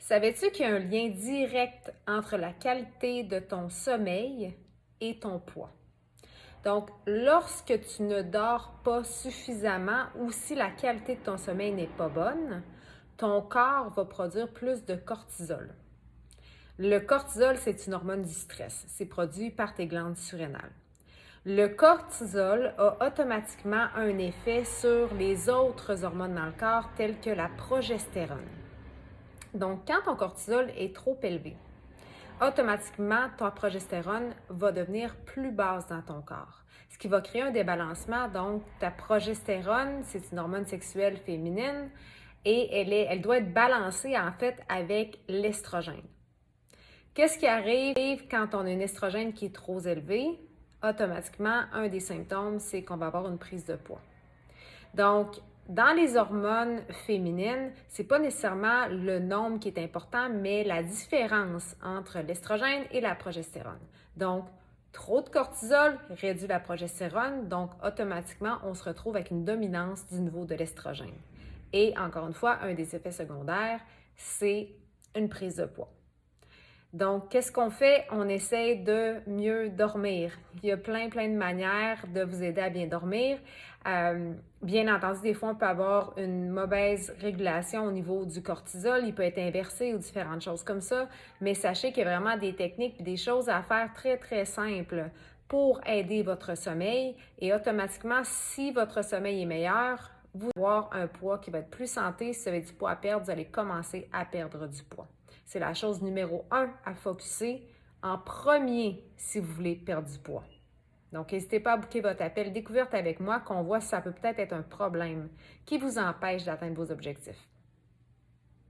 Savais-tu qu'il y a un lien direct entre la qualité de ton sommeil et ton poids? Donc, lorsque tu ne dors pas suffisamment ou si la qualité de ton sommeil n'est pas bonne, ton corps va produire plus de cortisol. Le cortisol, c'est une hormone du stress. C'est produit par tes glandes surrénales. Le cortisol a automatiquement un effet sur les autres hormones dans le corps, telles que la progestérone. Donc, quand ton cortisol est trop élevé, automatiquement, ta progestérone va devenir plus basse dans ton corps, ce qui va créer un débalancement. Donc, ta progestérone, c'est une hormone sexuelle féminine et elle doit être balancée en fait avec l'estrogène. Qu'est-ce qui arrive quand on a un estrogène qui est trop élevé? Automatiquement, un des symptômes, c'est qu'on va avoir une prise de poids. Donc, dans les hormones féminines, c'est pas nécessairement le nombre qui est important, mais la différence entre l'estrogène et la progestérone. Donc, trop de cortisol réduit la progestérone, donc automatiquement, on se retrouve avec une dominance du niveau de l'estrogène. Et encore une fois, un des effets secondaires, c'est une prise de poids. Donc, qu'est-ce qu'on fait? On essaie de mieux dormir. Il y a plein de manières de vous aider à bien dormir. Bien entendu, des fois, on peut avoir une mauvaise régulation au niveau du cortisol. Il peut être inversé ou différentes choses comme ça. Mais sachez qu'il y a vraiment des techniques et des choses à faire très simples pour aider votre sommeil. Et automatiquement, si votre sommeil est meilleur, vous allez avoir un poids qui va être plus santé. Si vous avez du poids à perdre, vous allez commencer à perdre du poids. C'est la chose numéro 1 à focusser en premier si vous voulez perdre du poids. Donc, n'hésitez pas à booker votre appel découverte avec moi qu'on voit si ça peut peut-être être un problème qui vous empêche d'atteindre vos objectifs.